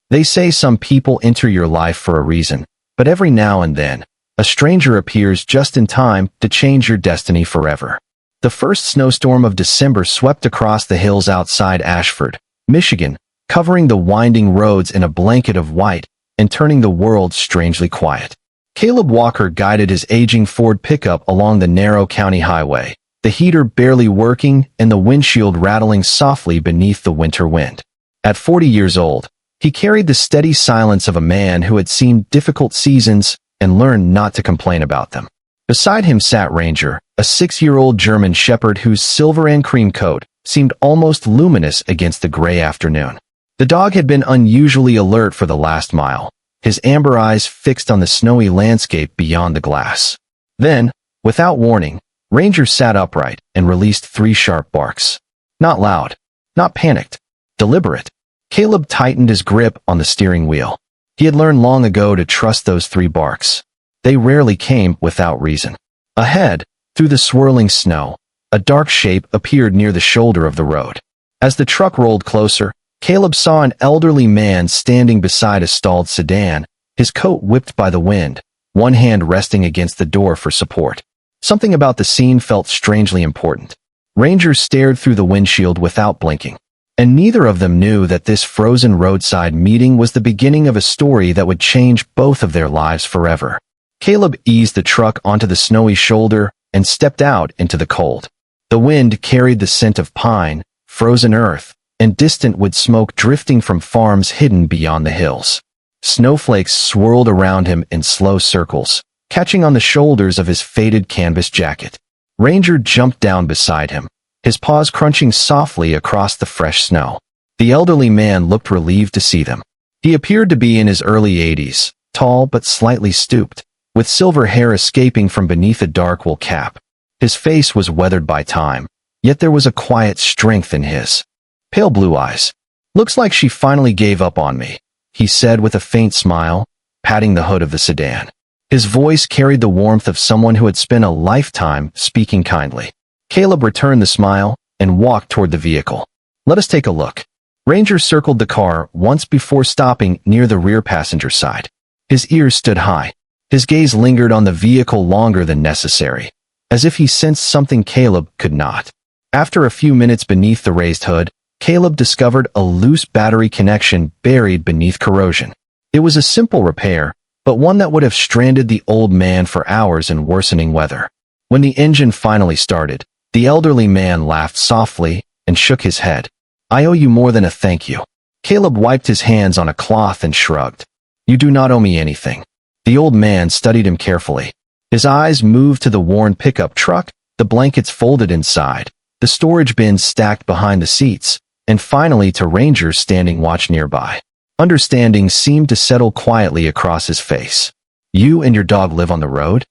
They say some people enter your life for a reason, but every now and then, a stranger appears just in time to change your destiny forever. The first snowstorm of December swept across the hills outside Ashford, Michigan, covering the winding roads in a blanket of white and turning the world strangely quiet. Caleb Walker guided his aging Ford pickup along the narrow county highway, the heater barely working and the windshield rattling softly beneath the winter wind. At 40 years old, he carried the steady silence of a man who had seen difficult seasons and learned not to complain about them. Beside him sat Ranger, a 6-year-old German shepherd whose silver and cream coat seemed almost luminous against the gray afternoon. The dog had been unusually alert for the last mile, his amber eyes fixed on the snowy landscape beyond the glass. Then, without warning, Ranger sat upright and released 3 sharp barks. Not loud, not panicked, deliberate. Caleb tightened his grip on the steering wheel. He had learned long ago to trust those 3 barks. They rarely came without reason. Ahead, through the swirling snow, a dark shape appeared near the shoulder of the road. As the truck rolled closer, Caleb saw an elderly man standing beside a stalled sedan, his coat whipped by the wind, one hand resting against the door for support. Something about the scene felt strangely important. Ranger stared through the windshield without blinking, and neither of them knew that this frozen roadside meeting was the beginning of a story that would change both of their lives forever. Caleb eased the truck onto the snowy shoulder and stepped out into the cold. The wind carried the scent of pine, frozen earth, and distant wood smoke drifting from farms hidden beyond the hills. Snowflakes swirled around him in slow circles, catching on the shoulders of his faded canvas jacket. Ranger jumped down beside him, his paws crunching softly across the fresh snow. The elderly man looked relieved to see them. He appeared to be in his early 80s, tall but slightly stooped, with silver hair escaping from beneath a dark wool cap. His face was weathered by time, yet there was a quiet strength in his pale blue eyes. "Looks like she finally gave up on me," he said with a faint smile, patting the hood of the sedan. His voice carried the warmth of someone who had spent a lifetime speaking kindly. Caleb returned the smile and walked toward the vehicle. "Let us take a look." Ranger circled the car once before stopping near the rear passenger side. His ears stood high. His gaze lingered on the vehicle longer than necessary, as if he sensed something Caleb could not. After a few minutes beneath the raised hood, Caleb discovered a loose battery connection buried beneath corrosion. It was a simple repair, but one that would have stranded the old man for hours in worsening weather. When the engine finally started, the elderly man laughed softly and shook his head. "I owe you more than a thank you." Caleb wiped his hands on a cloth and shrugged. "You do not owe me anything." The old man studied him carefully. His eyes moved to the worn pickup truck, the blankets folded inside, the storage bins stacked behind the seats, and finally to Ranger standing watch nearby. Understanding seemed to settle quietly across his face. "You and your dog live on the road?"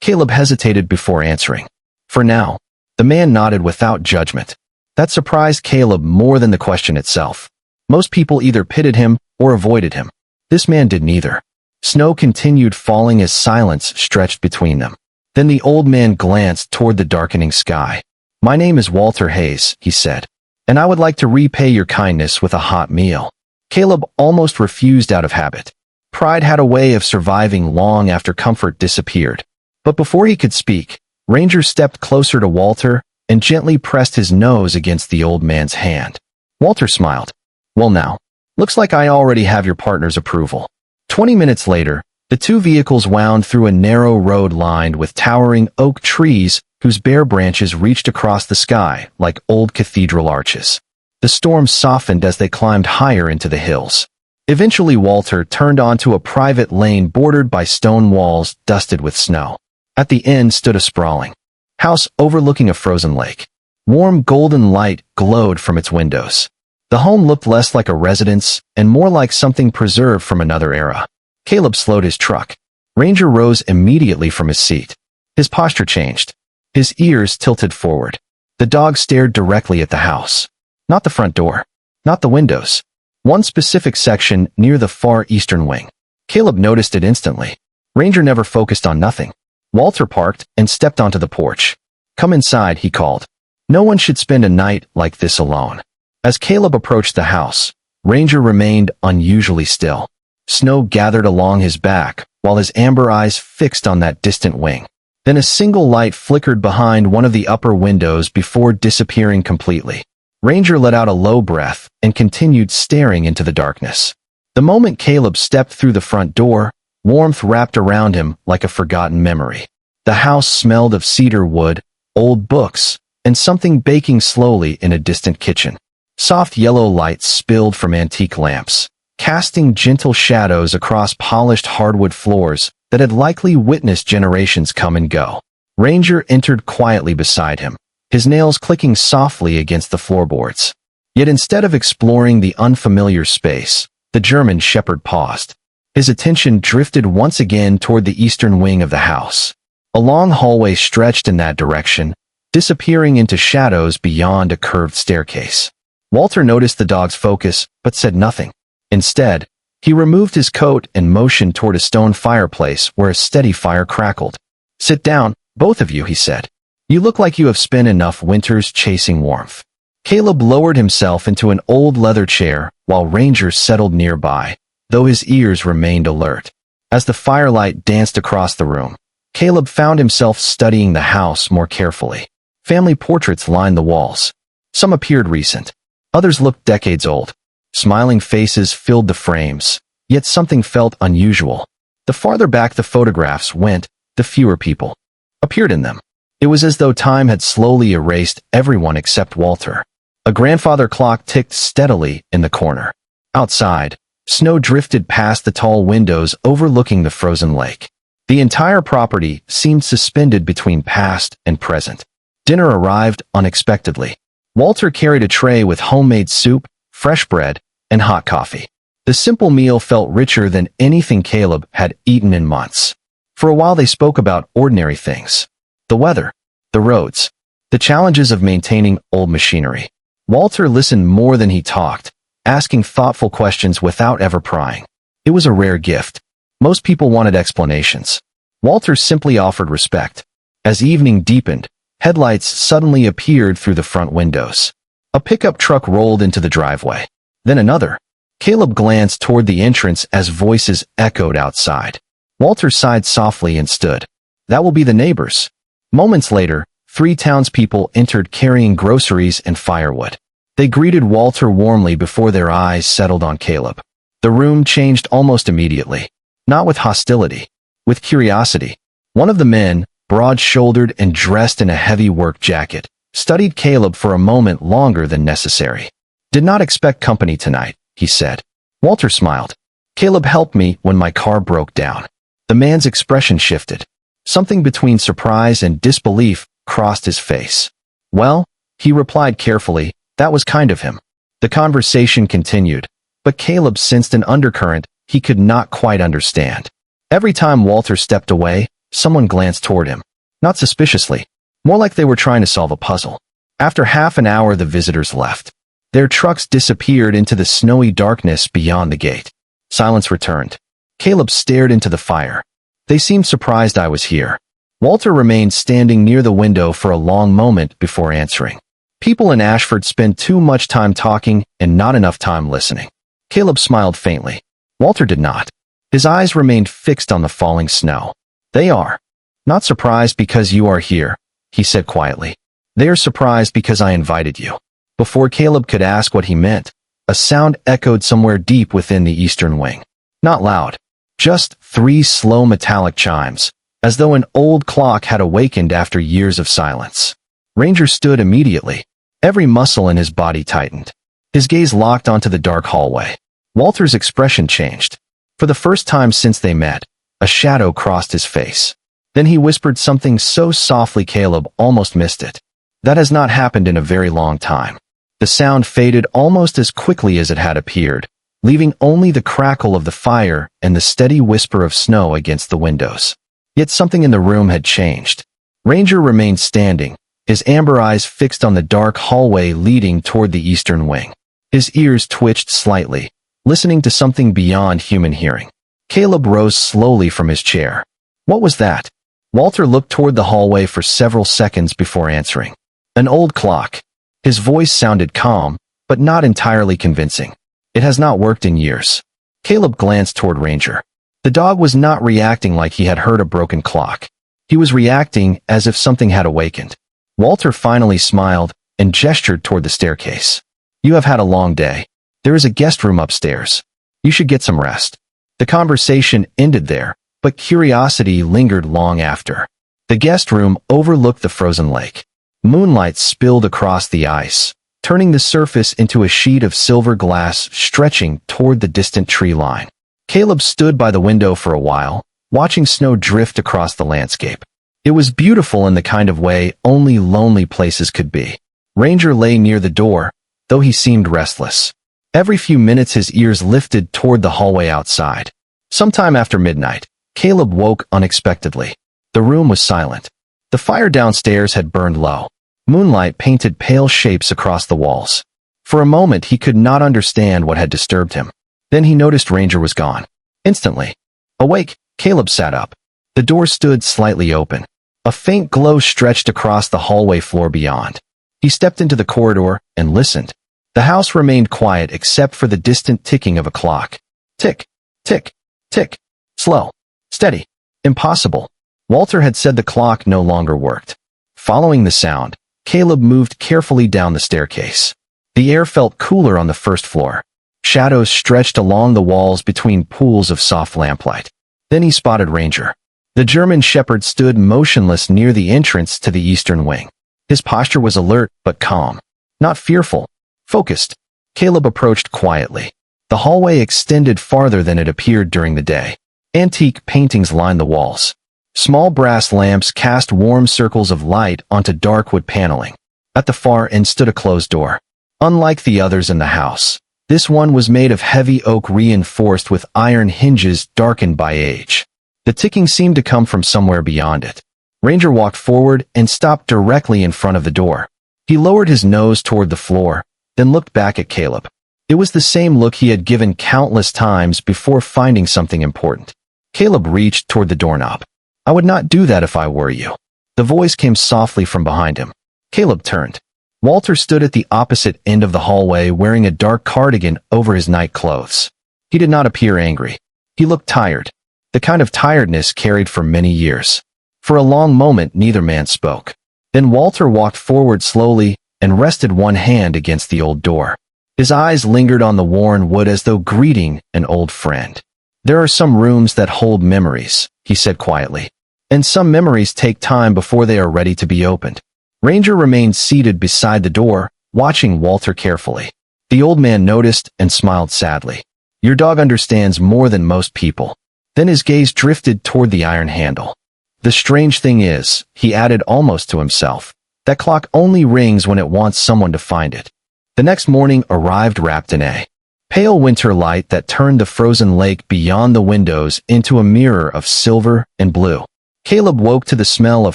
Caleb hesitated before answering. "For now." The man nodded without judgment. That surprised Caleb more than the question itself. Most people either pitied him or avoided him. This man did neither. Snow continued falling as silence stretched between them. Then the old man glanced toward the darkening sky. "My name is Walter Hayes," he said, "and I would like to repay your kindness with a hot meal." Caleb almost refused out of habit. Pride had a way of surviving long after comfort disappeared. But before he could speak, Ranger stepped closer to Walter and gently pressed his nose against the old man's hand. Walter smiled. "Well now, looks like I already have your partner's approval." 20 minutes later, the 2 vehicles wound through a narrow road lined with towering oak trees whose bare branches reached across the sky like old cathedral arches. The storm softened as they climbed higher into the hills. Eventually Walter turned onto a private lane bordered by stone walls dusted with snow. At the end stood a sprawling house overlooking a frozen lake. Warm golden light glowed from its windows. The home looked less like a residence and more like something preserved from another era. Caleb slowed his truck. Ranger rose immediately from his seat. His posture changed. His ears tilted forward. The dog stared directly at the house. Not the front door. Not the windows. One specific section near the far eastern wing. Caleb noticed it instantly. Ranger never focused on nothing. Walter parked and stepped onto the porch. "Come inside," he called. "No one should spend a night like this alone." As Caleb approached the house, Ranger remained unusually still. Snow gathered along his back, while his amber eyes fixed on that distant wing. Then a single light flickered behind one of the upper windows before disappearing completely. Ranger let out a low breath and continued staring into the darkness. The moment Caleb stepped through the front door, warmth wrapped around him like a forgotten memory. The house smelled of cedar wood, old books, and something baking slowly in a distant kitchen. Soft yellow lights spilled from antique lamps, casting gentle shadows across polished hardwood floors that had likely witnessed generations come and go. Ranger entered quietly beside him, his nails clicking softly against the floorboards. Yet instead of exploring the unfamiliar space, the German shepherd paused. His attention drifted once again toward the eastern wing of the house. A long hallway stretched in that direction, disappearing into shadows beyond a curved staircase. Walter noticed the dog's focus, but said nothing. Instead, he removed his coat and motioned toward a stone fireplace where a steady fire crackled. "Sit down, both of you," he said. "You look like you have spent enough winters chasing warmth." Caleb lowered himself into an old leather chair while Ranger settled nearby, though his ears remained alert. As the firelight danced across the room, Caleb found himself studying the house more carefully. Family portraits lined the walls. Some appeared recent. Others looked decades old. Smiling faces filled the frames, yet something felt unusual. The farther back the photographs went, the fewer people appeared in them. It was as though time had slowly erased everyone except Walter. A grandfather clock ticked steadily in the corner. Outside, snow drifted past the tall windows overlooking the frozen lake. The entire property seemed suspended between past and present. Dinner arrived unexpectedly. Walter carried a tray with homemade soup, fresh bread, and hot coffee. The simple meal felt richer than anything Caleb had eaten in months. For a while they spoke about ordinary things. The weather, the roads, the challenges of maintaining old machinery. Walter listened more than he talked, asking thoughtful questions without ever prying. It was a rare gift. Most people wanted explanations. Walter simply offered respect. As evening deepened, headlights suddenly appeared through the front windows. A pickup truck rolled into the driveway. Then another. Caleb glanced toward the entrance as voices echoed outside. Walter sighed softly and stood. "That will be the neighbors." Moments later, 3 townspeople entered carrying groceries and firewood. They greeted Walter warmly before their eyes settled on Caleb. The room changed almost immediately. Not with hostility, with curiosity. One of the men, broad-shouldered and dressed in a heavy work jacket, studied Caleb for a moment longer than necessary. "Did not expect company tonight," he said. Walter smiled. "Caleb helped me when my car broke down." The man's expression shifted. Something between surprise and disbelief crossed his face. "Well," he replied carefully, "that was kind of him." The conversation continued, but Caleb sensed an undercurrent he could not quite understand. Every time Walter stepped away, someone glanced toward him. Not suspiciously, more like they were trying to solve a puzzle. After half an hour, the visitors left. Their trucks disappeared into the snowy darkness beyond the gate. Silence returned. Caleb stared into the fire. "They seemed surprised I was here." Walter remained standing near the window for a long moment before answering. "People in Ashford spend too much time talking and not enough time listening." Caleb smiled faintly. Walter did not. His eyes remained fixed on the falling snow. "They are not surprised because you are here," he said quietly. "They are surprised because I invited you." Before Caleb could ask what he meant, a sound echoed somewhere deep within the eastern wing. Not loud, just 3 slow metallic chimes, as though an old clock had awakened after years of silence. Ranger stood immediately. Every muscle in his body tightened. His gaze locked onto the dark hallway. Walter's expression changed. For the first time since they met, a shadow crossed his face. Then he whispered something so softly Caleb almost missed it. "That has not happened in a very long time." The sound faded almost as quickly as it had appeared, leaving only the crackle of the fire and the steady whisper of snow against the windows. Yet something in the room had changed. Ranger remained standing, his amber eyes fixed on the dark hallway leading toward the eastern wing. His ears twitched slightly, listening to something beyond human hearing. Caleb rose slowly from his chair. "What was that?" Walter looked toward the hallway for several seconds before answering. "An old clock." His voice sounded calm, but not entirely convincing. It has not worked in years. Caleb glanced toward Ranger. The dog was not reacting like he had heard a broken clock. He was reacting as if something had awakened. Walter finally smiled and gestured toward the staircase. You have had a long day. There is a guest room upstairs. You should get some rest. The conversation ended there, but curiosity lingered long after. The guest room overlooked the frozen lake. Moonlight spilled across the ice, turning the surface into a sheet of silver glass stretching toward the distant tree line. Caleb stood by the window for a while, watching snow drift across the landscape. It was beautiful in the kind of way only lonely places could be. Ranger lay near the door, though he seemed restless. Every few minutes his ears lifted toward the hallway outside. Sometime after midnight, Caleb woke unexpectedly. The room was silent. The fire downstairs had burned low. Moonlight painted pale shapes across the walls. For a moment he could not understand what had disturbed him. Then he noticed Ranger was gone. Instantly. Awake, Caleb sat up. The door stood slightly open. A faint glow stretched across the hallway floor beyond. He stepped into the corridor and listened. The house remained quiet except for the distant ticking of a clock. Tick, tick, tick. Slow, steady, impossible. Walter had said the clock no longer worked. Following the sound, Caleb moved carefully down the staircase. The air felt cooler on the first floor. Shadows stretched along the walls between pools of soft lamplight. Then he spotted Ranger. The German shepherd stood motionless near the entrance to the eastern wing. His posture was alert but calm. Not fearful. Focused. Caleb approached quietly. The hallway extended farther than it appeared during the day. Antique paintings lined the walls. Small brass lamps cast warm circles of light onto dark wood paneling. At the far end stood a closed door. Unlike the others in the house, this one was made of heavy oak reinforced with iron hinges darkened by age. The ticking seemed to come from somewhere beyond it. Ranger walked forward and stopped directly in front of the door. He lowered his nose toward the floor, then looked back at Caleb. It was the same look he had given countless times before finding something important. Caleb reached toward the doorknob. I would not do that if I were you. The voice came softly from behind him. Caleb turned. Walter stood at the opposite end of the hallway wearing a dark cardigan over his night clothes. He did not appear angry. He looked tired. The kind of tiredness carried for many years. For a long moment neither man spoke. Then Walter walked forward slowly and rested one hand against the old door. His eyes lingered on the worn wood as though greeting an old friend. There are some rooms that hold memories, he said quietly. And some memories take time before they are ready to be opened. Ranger remained seated beside the door, watching Walter carefully. The old man noticed and smiled sadly. Your dog understands more than most people. Then his gaze drifted toward the iron handle. The strange thing is, he added almost to himself, that clock only rings when it wants someone to find it. The next morning arrived wrapped in a pale winter light that turned the frozen lake beyond the windows into a mirror of silver and blue. Caleb woke to the smell of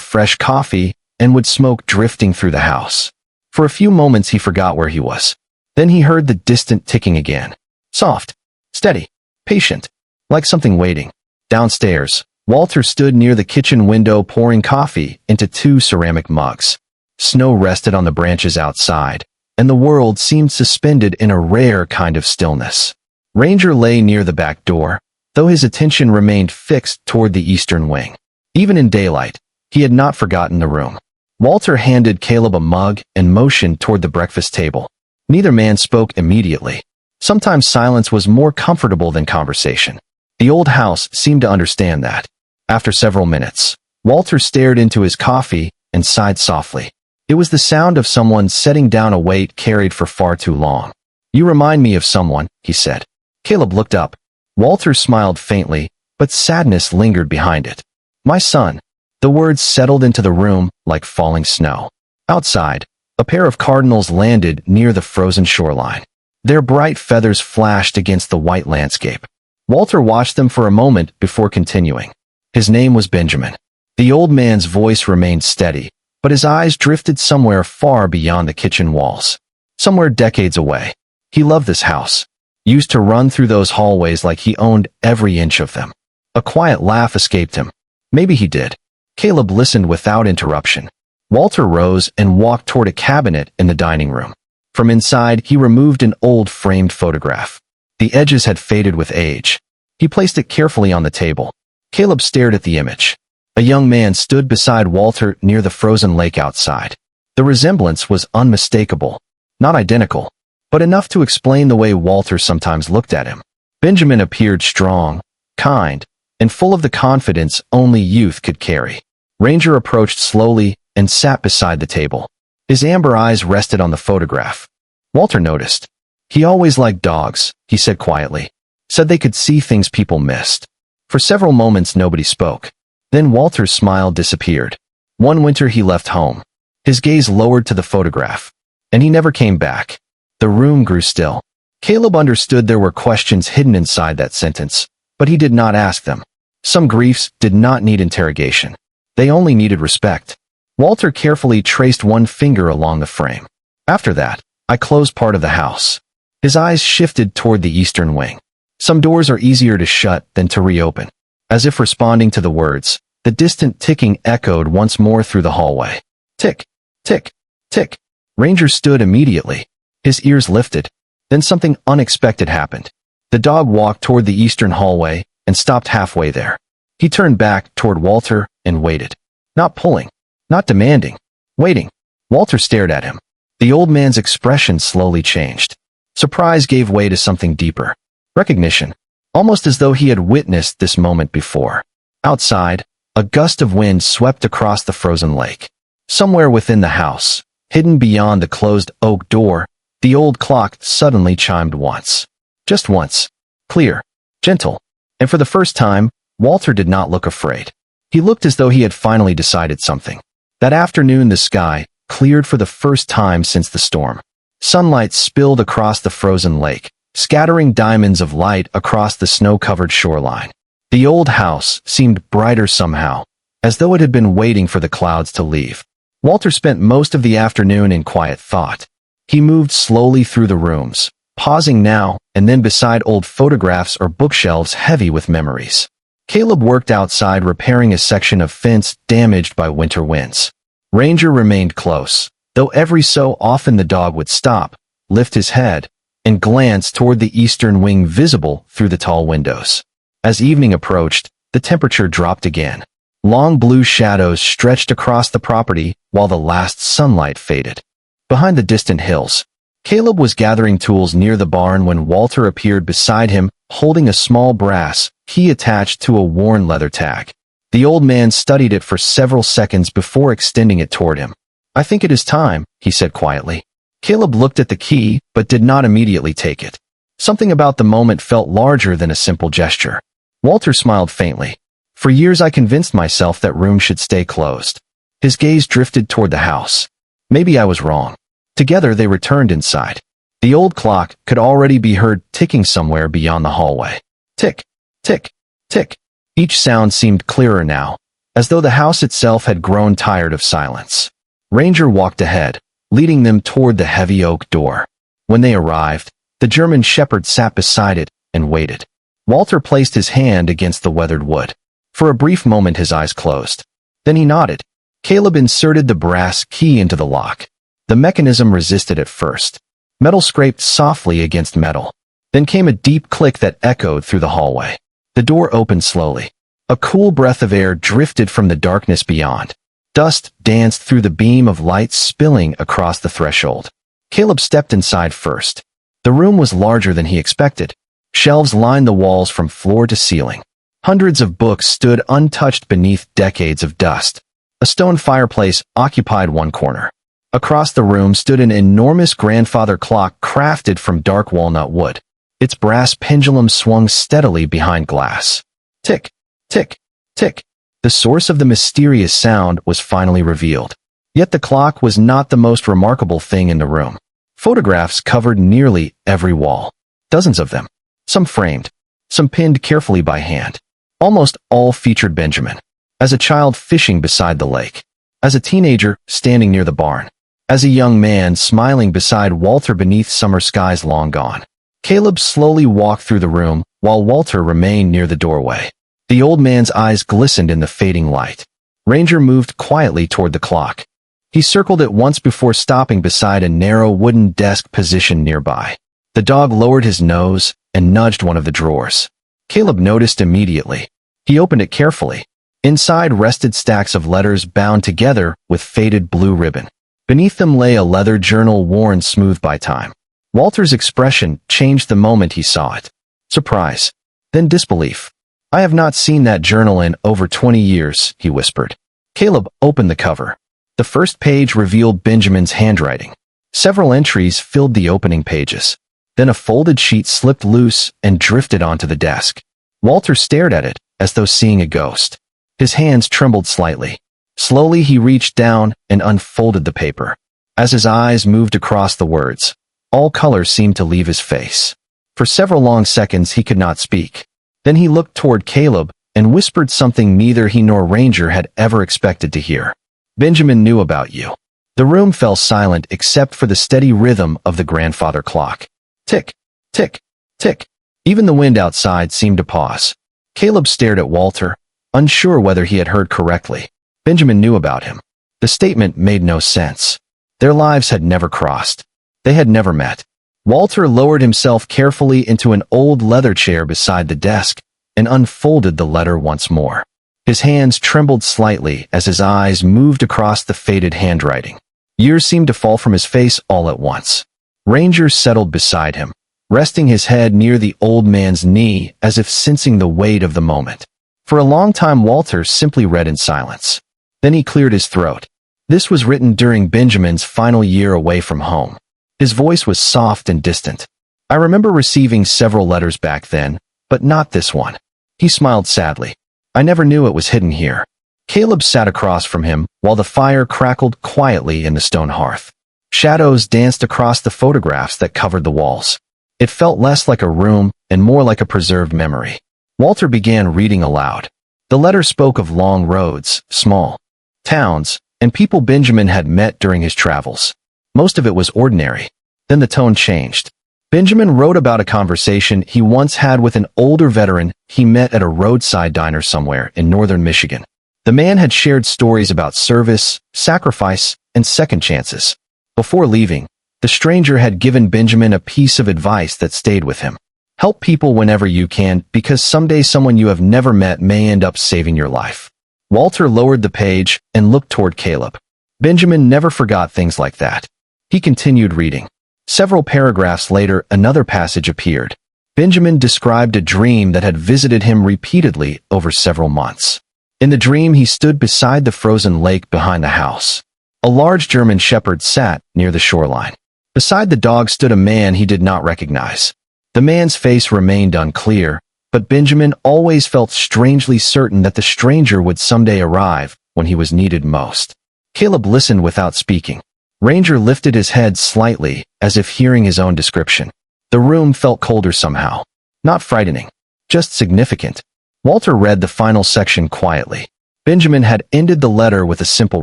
fresh coffee and wood smoke drifting through the house. For a few moments he forgot where he was. Then he heard the distant ticking again. Soft, steady, patient, like something waiting. Downstairs, Walter stood near the kitchen window pouring coffee into 2 ceramic mugs. Snow rested on the branches outside, and the world seemed suspended in a rare kind of stillness. Ranger lay near the back door, though his attention remained fixed toward the eastern wing. Even in daylight, he had not forgotten the room. Walter handed Caleb a mug and motioned toward the breakfast table. Neither man spoke immediately. Sometimes silence was more comfortable than conversation. The old house seemed to understand that. After several minutes, Walter stared into his coffee and sighed softly. It was the sound of someone setting down a weight carried for far too long. You remind me of someone, he said. Caleb looked up. Walter smiled faintly, but sadness lingered behind it. My son. The words settled into the room like falling snow. Outside, a pair of cardinals landed near the frozen shoreline. Their bright feathers flashed against the white landscape. Walter watched them for a moment before continuing. His name was Benjamin. The old man's voice remained steady, but his eyes drifted somewhere far beyond the kitchen walls. Somewhere decades away. He loved this house. Used to run through those hallways like he owned every inch of them. A quiet laugh escaped him. Maybe he did. Caleb listened without interruption. Walter rose and walked toward a cabinet in the dining room. From inside, he removed an old framed photograph. The edges had faded with age. He placed it carefully on the table. Caleb stared at the image. A young man stood beside Walter near the frozen lake outside. The resemblance was unmistakable. Not identical, but enough to explain the way Walter sometimes looked at him. Benjamin appeared strong, kind, and full of the confidence only youth could carry. Ranger approached slowly and sat beside the table. His amber eyes rested on the photograph. Walter noticed. He always liked dogs, he said quietly. Said they could see things people missed. For several moments nobody spoke. Then Walter's smile disappeared. One winter he left home. His gaze lowered to the photograph. And he never came back. The room grew still. Caleb understood there were questions hidden inside that sentence, but he did not ask them. Some griefs did not need interrogation. They only needed respect. Walter carefully traced one finger along the frame. After that, I closed part of the house. His eyes shifted toward the eastern wing. Some doors are easier to shut than to reopen. As if responding to the words, the distant ticking echoed once more through the hallway. Tick, tick, tick. Ranger stood immediately. His ears lifted. Then something unexpected happened. The dog walked toward the eastern hallway and stopped halfway there. He turned back toward Walter and waited. Not pulling, not demanding, waiting. Walter stared at him. The old man's expression slowly changed. Surprise gave way to something deeper. Recognition. Almost as though he had witnessed this moment before. Outside, a gust of wind swept across the frozen lake. Somewhere within the house, hidden beyond the closed oak door, the old clock suddenly chimed once. Just once. Clear. Gentle. And for the first time, Walter did not look afraid. He looked as though he had finally decided something. That afternoon the sky cleared for the first time since the storm. Sunlight spilled across the frozen lake, scattering diamonds of light across the snow-covered shoreline. The old house seemed brighter somehow, as though it had been waiting for the clouds to leave. Walter spent most of the afternoon in quiet thought. He moved slowly through the rooms, pausing now and then beside old photographs or bookshelves heavy with memories. Caleb worked outside repairing a section of fence damaged by winter winds. Ranger remained close, though every so often the dog would stop, lift his head, and glance toward the eastern wing visible through the tall windows. As evening approached, the temperature dropped again. Long blue shadows stretched across the property while the last sunlight faded. Behind the distant hills, Caleb was gathering tools near the barn when Walter appeared beside him, holding a small brass key attached to a worn leather tag. The old man studied it for several seconds before extending it toward him. "I think it is time," he said quietly. Caleb looked at the key, but did not immediately take it. Something about the moment felt larger than a simple gesture. Walter smiled faintly. "For years I convinced myself that rooms should stay closed." His gaze drifted toward the house. "Maybe I was wrong." Together they returned inside. The old clock could already be heard ticking somewhere beyond the hallway. Tick, tick, tick. Each sound seemed clearer now, as though the house itself had grown tired of silence. Ranger walked ahead, leading them toward the heavy oak door. When they arrived, the German shepherd sat beside it and waited. Walter placed his hand against the weathered wood. For a brief moment his eyes closed. Then he nodded. Caleb inserted the brass key into the lock. The mechanism resisted at first. Metal scraped softly against metal. Then came a deep click that echoed through the hallway. The door opened slowly. A cool breath of air drifted from the darkness beyond. Dust danced through the beam of light spilling across the threshold. Caleb stepped inside first. The room was larger than he expected. Shelves lined the walls from floor to ceiling. Hundreds of books stood untouched beneath decades of dust. A stone fireplace occupied one corner. Across the room stood an enormous grandfather clock crafted from dark walnut wood. Its brass pendulum swung steadily behind glass. Tick, tick, tick. The source of the mysterious sound was finally revealed. Yet the clock was not the most remarkable thing in the room. Photographs covered nearly every wall. Dozens of them. Some framed, some pinned carefully by hand. Almost all featured Benjamin. As a child fishing beside the lake. As a teenager standing near the barn. As a young man smiling beside Walter beneath summer skies long gone. Caleb slowly walked through the room, while Walter remained near the doorway. The old man's eyes glistened in the fading light. Ranger moved quietly toward the clock. He circled it once before stopping beside a narrow wooden desk positioned nearby. The dog lowered his nose, and nudged one of the drawers. Caleb noticed immediately. He opened it carefully. Inside rested stacks of letters bound together with faded blue ribbon. Beneath them lay a leather journal worn smooth by time. Walter's expression changed the moment he saw it. Surprise. Then disbelief. "I have not seen that journal in over 20 years, he whispered. Caleb opened the cover. The first page revealed Benjamin's handwriting. Several entries filled the opening pages. Then a folded sheet slipped loose and drifted onto the desk. Walter stared at it, as though seeing a ghost. His hands trembled slightly. Slowly he reached down and unfolded the paper. As his eyes moved across the words, all color seemed to leave his face. For several long seconds he could not speak. Then he looked toward Caleb and whispered something neither he nor Ranger had ever expected to hear. "Benjamin knew about you." The room fell silent except for the steady rhythm of the grandfather clock. Tick, tick, tick. Even the wind outside seemed to pause. Caleb stared at Walter, unsure whether he had heard correctly. Benjamin knew about him. The statement made no sense. Their lives had never crossed. They had never met. Walter lowered himself carefully into an old leather chair beside the desk and unfolded the letter once more. His hands trembled slightly as his eyes moved across the faded handwriting. Years seemed to fall from his face all at once. Ranger settled beside him, resting his head near the old man's knee as if sensing the weight of the moment. For a long time Walter simply read in silence. Then he cleared his throat. This was written during Benjamin's final year away from home. His voice was soft and distant. "I remember receiving several letters back then, but not this one." He smiled sadly. "I never knew it was hidden here." Caleb sat across from him while the fire crackled quietly in the stone hearth. Shadows danced across the photographs that covered the walls. It felt less like a room and more like a preserved memory. Walter began reading aloud. The letter spoke of long roads, small towns, and people Benjamin had met during his travels. Most of it was ordinary. Then the tone changed. Benjamin wrote about a conversation he once had with an older veteran he met at a roadside diner somewhere in northern Michigan. The man had shared stories about service, sacrifice, and second chances. Before leaving, the stranger had given Benjamin a piece of advice that stayed with him. Help people whenever you can, because someday someone you have never met may end up saving your life. Walter lowered the page and looked toward Caleb. Benjamin never forgot things like that. He continued reading. Several paragraphs later, another passage appeared. Benjamin described a dream that had visited him repeatedly over several months. In the dream, he stood beside the frozen lake behind the house. A large German shepherd sat near the shoreline. Beside the dog stood a man he did not recognize. The man's face remained unclear, but Benjamin always felt strangely certain that the stranger would someday arrive when he was needed most. Caleb listened without speaking. Ranger lifted his head slightly, as if hearing his own description. The room felt colder somehow. Not frightening, just significant. Walter read the final section quietly. Benjamin had ended the letter with a simple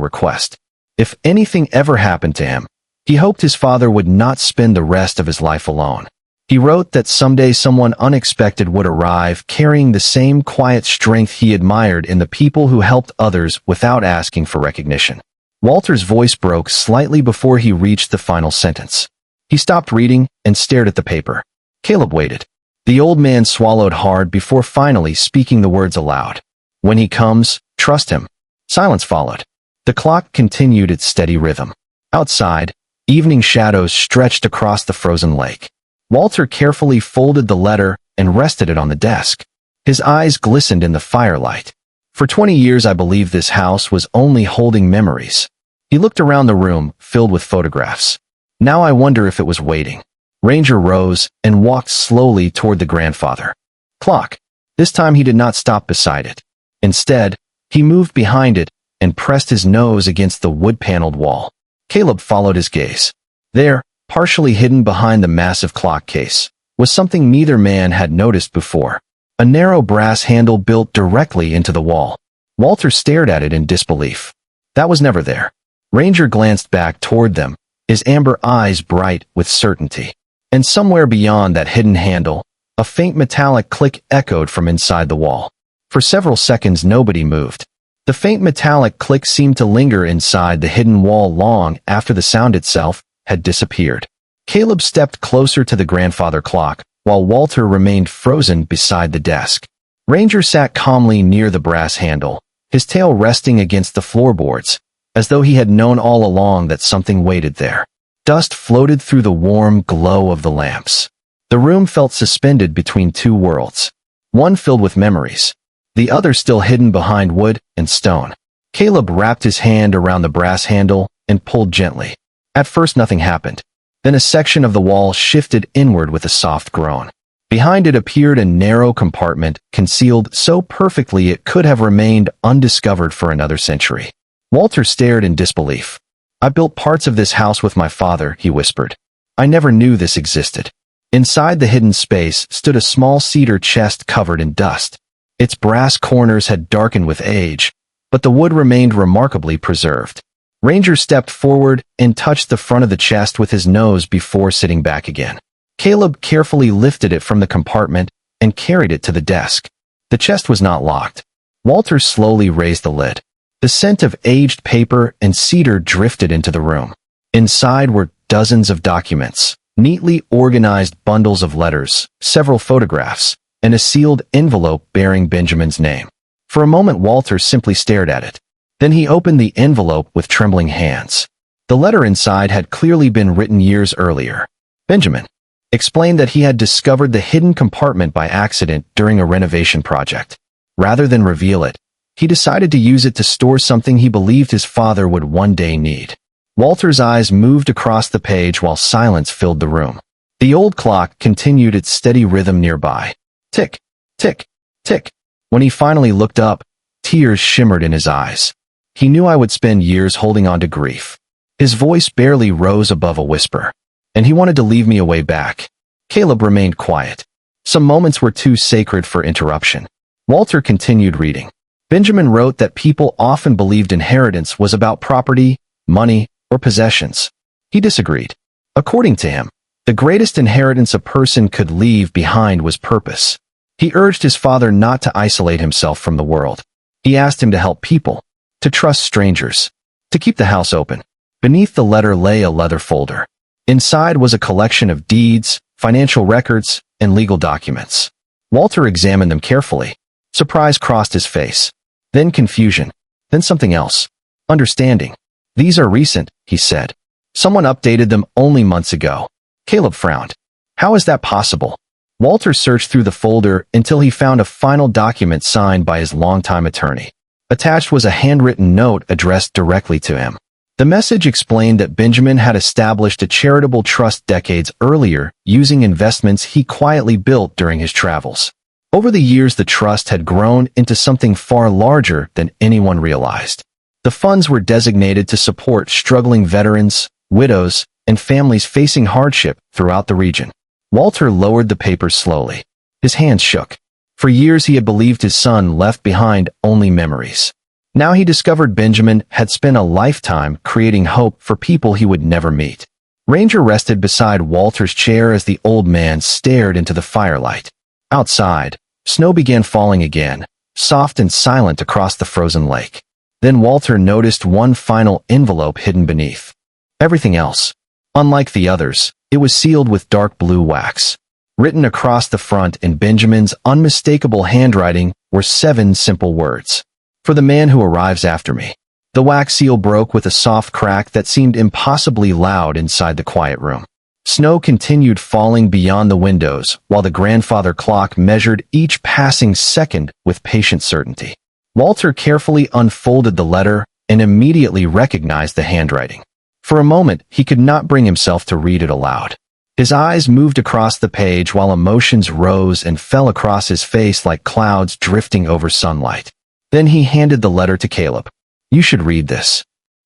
request. If anything ever happened to him, he hoped his father would not spend the rest of his life alone. He wrote that someday someone unexpected would arrive carrying the same quiet strength he admired in the people who helped others without asking for recognition. Walter's voice broke slightly before he reached the final sentence. He stopped reading and stared at the paper. Caleb waited. The old man swallowed hard before finally speaking the words aloud. "When he comes, trust him." Silence followed. The clock continued its steady rhythm. Outside, evening shadows stretched across the frozen lake. Walter carefully folded the letter and rested it on the desk. His eyes glistened in the firelight. "For 20 years I believed this house was only holding memories." He looked around the room, filled with photographs. "Now I wonder if it was waiting." Ranger rose and walked slowly toward the grandfather clock. This time he did not stop beside it. Instead, he moved behind it and pressed his nose against the wood-paneled wall. Caleb followed his gaze. There, partially hidden behind the massive clock case, was something neither man had noticed before. A narrow brass handle built directly into the wall. Walter stared at it in disbelief. That was never there. Ranger glanced back toward them, his amber eyes bright with certainty. And somewhere beyond that hidden handle, a faint metallic click echoed from inside the wall. For several seconds nobody moved. The faint metallic click seemed to linger inside the hidden wall long after the sound itself had disappeared. Caleb stepped closer to the grandfather clock, while Walter remained frozen beside the desk. Ranger sat calmly near the brass handle, his tail resting against the floorboards, as though he had known all along that something waited there. Dust floated through the warm glow of the lamps. The room felt suspended between two worlds, one filled with memories, the other still hidden behind wood and stone. Caleb wrapped his hand around the brass handle and pulled gently. At first nothing happened. Then a section of the wall shifted inward with a soft groan. Behind it appeared a narrow compartment, concealed so perfectly it could have remained undiscovered for another century. Walter stared in disbelief. "I built parts of this house with my father," he whispered. "I never knew this existed." Inside the hidden space stood a small cedar chest covered in dust. Its brass corners had darkened with age, but the wood remained remarkably preserved. Ranger stepped forward and touched the front of the chest with his nose before sitting back again. Caleb carefully lifted it from the compartment and carried it to the desk. The chest was not locked. Walter slowly raised the lid. The scent of aged paper and cedar drifted into the room. Inside were dozens of documents, neatly organized bundles of letters, several photographs, and a sealed envelope bearing Benjamin's name. For a moment Walter simply stared at it. Then he opened the envelope with trembling hands. The letter inside had clearly been written years earlier. Benjamin explained that he had discovered the hidden compartment by accident during a renovation project. Rather than reveal it, he decided to use it to store something he believed his father would one day need. Walter's eyes moved across the page while silence filled the room. The old clock continued its steady rhythm nearby. Tick, tick, tick. When he finally looked up, tears shimmered in his eyes. He knew I would spend years holding on to grief. His voice barely rose above a whisper. And he wanted to leave me a way back. Caleb remained quiet. Some moments were too sacred for interruption. Walter continued reading. Benjamin wrote that people often believed inheritance was about property, money, or possessions. He disagreed. According to him, the greatest inheritance a person could leave behind was purpose. He urged his father not to isolate himself from the world. He asked him to help people, to trust strangers, to keep the house open. Beneath the letter lay a leather folder. Inside was a collection of deeds, financial records, and legal documents. Walter examined them carefully. Surprise crossed his face. Then confusion. Then something else. Understanding. "These are recent," he said. "Someone updated them only months ago." Caleb frowned. "How is that possible?" Walter searched through the folder until he found a final document signed by his longtime attorney. Attached was a handwritten note addressed directly to him. The message explained that Benjamin had established a charitable trust decades earlier using investments he quietly built during his travels. Over the years, the trust had grown into something far larger than anyone realized. The funds were designated to support struggling veterans, widows, and families facing hardship throughout the region. Walter lowered the papers slowly. His hands shook. For years he had believed his son left behind only memories. Now he discovered Benjamin had spent a lifetime creating hope for people he would never meet. Ranger rested beside Walter's chair as the old man stared into the firelight. Outside, snow began falling again, soft and silent across the frozen lake. Then Walter noticed one final envelope hidden beneath. Everything else, unlike the others, it was sealed with dark blue wax. Written across the front in Benjamin's unmistakable handwriting were 7 simple words. "For the man who arrives after me." The wax seal broke with a soft crack that seemed impossibly loud inside the quiet room. Snow continued falling beyond the windows while the grandfather clock measured each passing second with patient certainty. Walter carefully unfolded the letter and immediately recognized the handwriting. For a moment, he could not bring himself to read it aloud. His eyes moved across the page while emotions rose and fell across his face like clouds drifting over sunlight. Then he handed the letter to Caleb. "You should read this."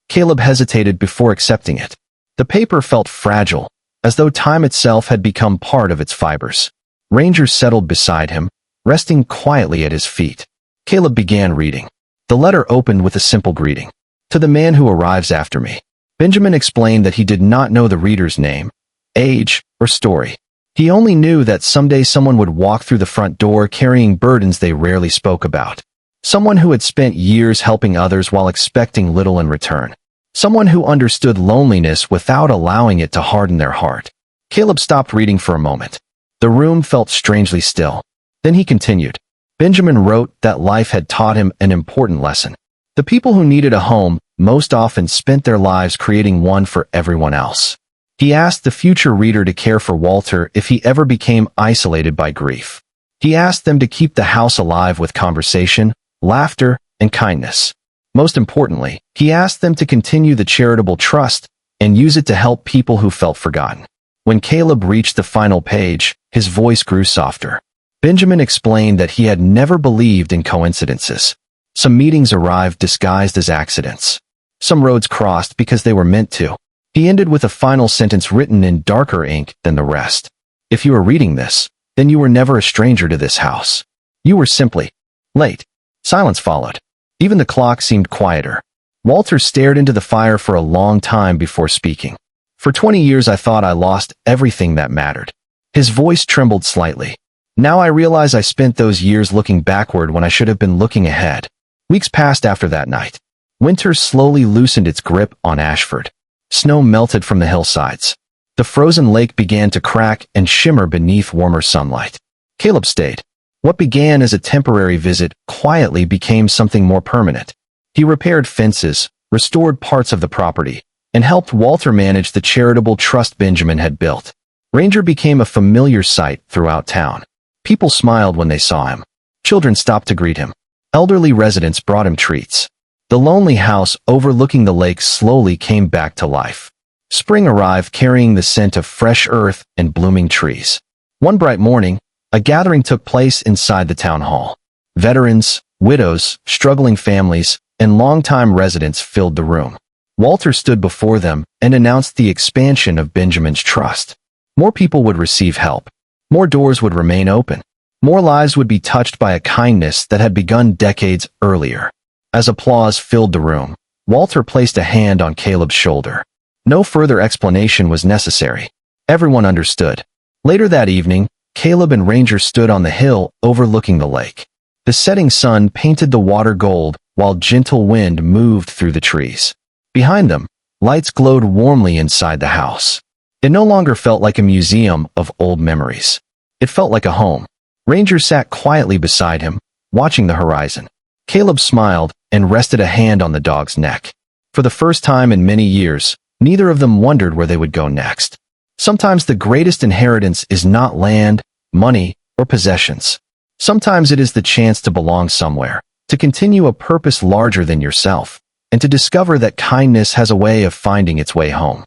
Caleb hesitated before accepting it. The paper felt fragile, as though time itself had become part of its fibers. Ranger settled beside him, resting quietly at his feet. Caleb began reading. The letter opened with a simple greeting. "To the man who arrives after me." Benjamin explained that he did not know the reader's name, age, or story. He only knew that someday someone would walk through the front door carrying burdens they rarely spoke about. Someone who had spent years helping others while expecting little in return. Someone who understood loneliness without allowing it to harden their heart. Caleb stopped reading for a moment. The room felt strangely still. Then he continued. Benjamin wrote that life had taught him an important lesson. The people who needed a home most often spent their lives creating one for everyone else. He asked the future reader to care for Walter if he ever became isolated by grief. He asked them to keep the house alive with conversation, laughter, and kindness. Most importantly, he asked them to continue the charitable trust and use it to help people who felt forgotten. When Caleb reached the final page, his voice grew softer. Benjamin explained that he had never believed in coincidences. Some meetings arrived disguised as accidents. Some roads crossed because they were meant to. He ended with a final sentence written in darker ink than the rest. If you are reading this, then you were never a stranger to this house. You were simply late. Silence followed. Even the clock seemed quieter. Walter stared into the fire for a long time before speaking. For 20 years I thought I lost everything that mattered. His voice trembled slightly. Now I realize I spent those years looking backward when I should have been looking ahead. Weeks passed after that night. Winter slowly loosened its grip on Ashford. Snow melted from the hillsides. The frozen lake began to crack and shimmer beneath warmer sunlight. Caleb stayed. What began as a temporary visit quietly became something more permanent. He repaired fences, restored parts of the property, and helped Walter manage the charitable trust Benjamin had built. Ranger became a familiar sight throughout town. People smiled when they saw him. Children stopped to greet him. Elderly residents brought him treats. The lonely house overlooking the lake slowly came back to life. Spring arrived carrying the scent of fresh earth and blooming trees. One bright morning, a gathering took place inside the town hall. Veterans, widows, struggling families, and longtime residents filled the room. Walter stood before them and announced the expansion of Benjamin's trust. More people would receive help. More doors would remain open. More lives would be touched by a kindness that had begun decades earlier. As applause filled the room, Walter placed a hand on Caleb's shoulder. No further explanation was necessary. Everyone understood. Later that evening, Caleb and Ranger stood on the hill overlooking the lake. The setting sun painted the water gold while gentle wind moved through the trees. Behind them, lights glowed warmly inside the house. It no longer felt like a museum of old memories. It felt like a home. Ranger sat quietly beside him, watching the horizon. Caleb smiled and rested a hand on the dog's neck. For the first time in many years, neither of them wondered where they would go next. Sometimes the greatest inheritance is not land, money, or possessions. Sometimes it is the chance to belong somewhere, to continue a purpose larger than yourself, and to discover that kindness has a way of finding its way home.